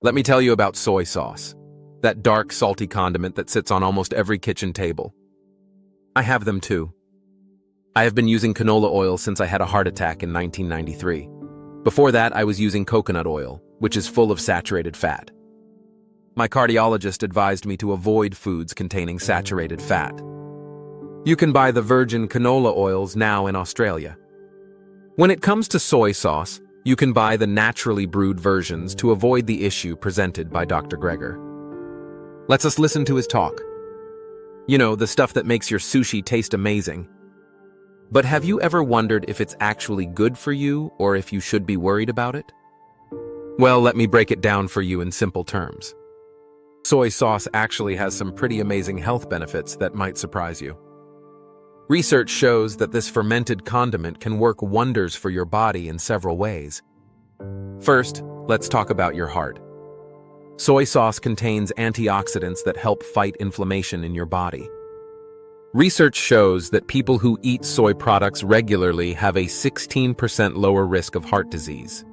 Let me tell you about soy sauce, that dark, salty condiment that sits on almost every kitchen table. I have them too. I have been using canola oil since I had a heart attack in 1993. Before that, I was using coconut oil, which is full of saturated fat. My cardiologist advised me to avoid foods containing saturated fat. You can buy the virgin canola oils now in Australia. When it comes to soy sauce, you can buy the naturally brewed versions to avoid the issue presented by Dr. Greger. Let's us listen to his talk. You know, the stuff that makes your sushi taste amazing. But have you ever wondered if it's actually good for you or if you should be worried about it? Well, let me break it down for you in simple terms. Soy sauce actually has some pretty amazing health benefits that might surprise you. Research shows that this fermented condiment can work wonders for your body in several ways. First, let's talk about your heart. Soy sauce contains antioxidants that help fight inflammation in your body. Research shows that people who eat soy products regularly have a 16% lower risk of heart disease.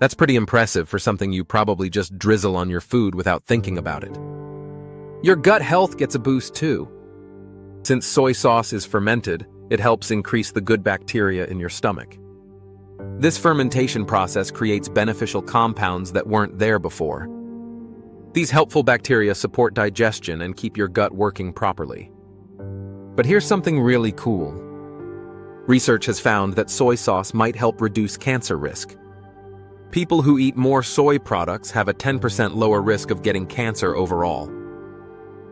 That's pretty impressive for something you probably just drizzle on your food without thinking about it. Your gut health gets a boost too. Since soy sauce is fermented, it helps increase the good bacteria in your stomach. This fermentation process creates beneficial compounds that weren't there before. These helpful bacteria support digestion and keep your gut working properly. But here's something really cool. Research has found that soy sauce might help reduce cancer risk. People who eat more soy products have a 10% lower risk of getting cancer overall.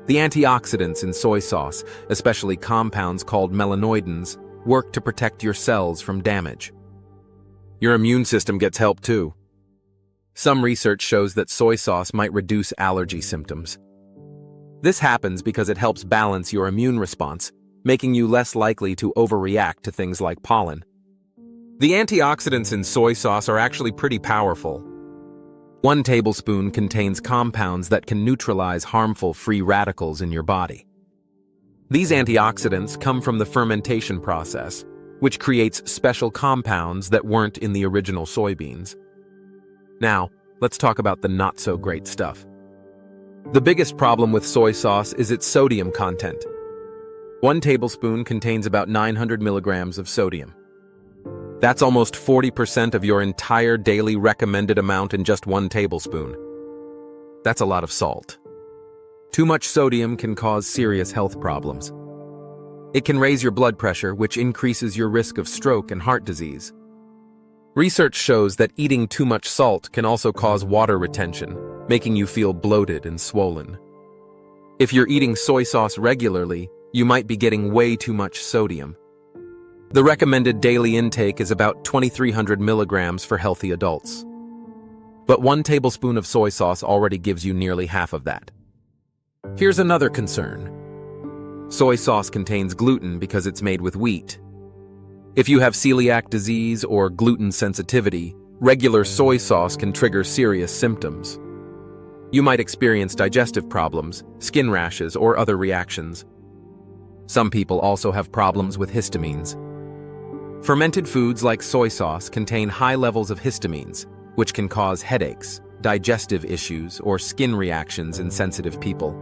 The antioxidants in soy sauce, especially compounds called melanoidins, work to protect your cells from damage. Your immune system gets help too. Some research shows that soy sauce might reduce allergy symptoms. This happens because it helps balance your immune response, making you less likely to overreact to things like pollen. The antioxidants in soy sauce are actually pretty powerful. 1 tablespoon contains compounds that can neutralize harmful free radicals in your body. These antioxidants come from the fermentation process, which creates special compounds that weren't in the original soybeans. Now, let's talk about the not-so-great stuff. The biggest problem with soy sauce is its sodium content. 1 tablespoon contains about 900 milligrams of sodium. That's almost 40% of your entire daily recommended amount in just 1 tablespoon. That's a lot of salt. Too much sodium can cause serious health problems. It can raise your blood pressure, which increases your risk of stroke and heart disease. Research shows that eating too much salt can also cause water retention, making you feel bloated and swollen. If you're eating soy sauce regularly, you might be getting way too much sodium. The recommended daily intake is about 2,300 milligrams for healthy adults. But 1 tablespoon of soy sauce already gives you nearly half of that. Here's another concern. Soy sauce contains gluten because it's made with wheat. If you have celiac disease or gluten sensitivity, regular soy sauce can trigger serious symptoms. You might experience digestive problems, skin rashes, or other reactions. Some people also have problems with histamines. Fermented foods like soy sauce contain high levels of histamines, which can cause headaches, digestive issues, or skin reactions in sensitive people.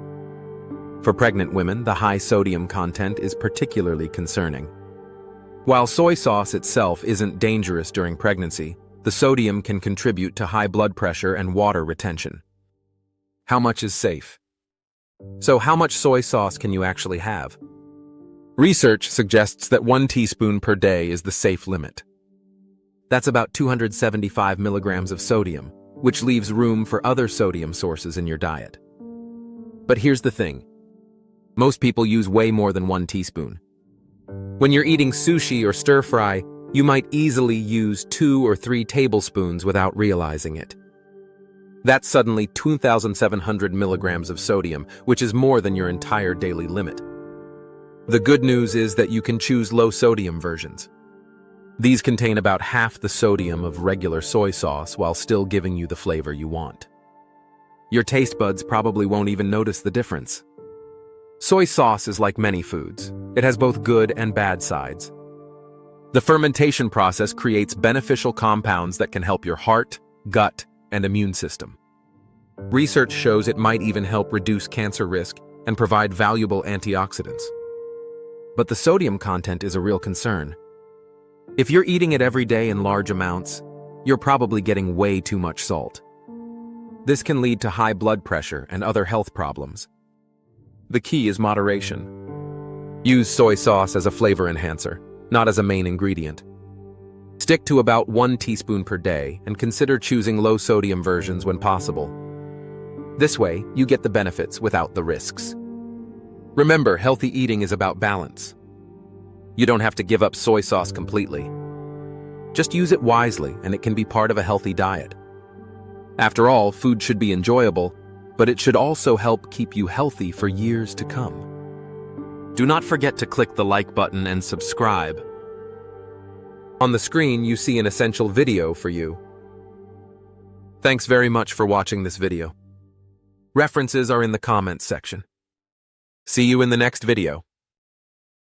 For pregnant women, the high sodium content is particularly concerning. While soy sauce itself isn't dangerous during pregnancy, the sodium can contribute to high blood pressure and water retention. How much is safe? So how much soy sauce can you actually have? Research suggests that 1 teaspoon per day is the safe limit. That's about 275 milligrams of sodium, which leaves room for other sodium sources in your diet. But here's the thing. Most people use way more than 1 teaspoon. When you're eating sushi or stir-fry, you might easily use 2 or 3 tablespoons without realizing it. That's suddenly 2,700 milligrams of sodium, which is more than your entire daily limit. The good news is that you can choose low-sodium versions. These contain about half the sodium of regular soy sauce while still giving you the flavor you want. Your taste buds probably won't even notice the difference. Soy sauce is like many foods. It has both good and bad sides. The fermentation process creates beneficial compounds that can help your heart, gut, and immune system. Research shows it might even help reduce cancer risk and provide valuable antioxidants. But the sodium content is a real concern. If you're eating it every day in large amounts, you're probably getting way too much salt. This can lead to high blood pressure and other health problems. The key is moderation. Use soy sauce as a flavor enhancer, not as a main ingredient. Stick to about 1 teaspoon per day and consider choosing low-sodium versions when possible. This way, you get the benefits without the risks. Remember, healthy eating is about balance. You don't have to give up soy sauce completely. Just use it wisely, and it can be part of a healthy diet. After all, food should be enjoyable, but it should also help keep you healthy for years to come. Do not forget to click the like button and subscribe. On the screen, you see an essential video for you. Thanks very much for watching this video. References are in the comments section. See you in the next video.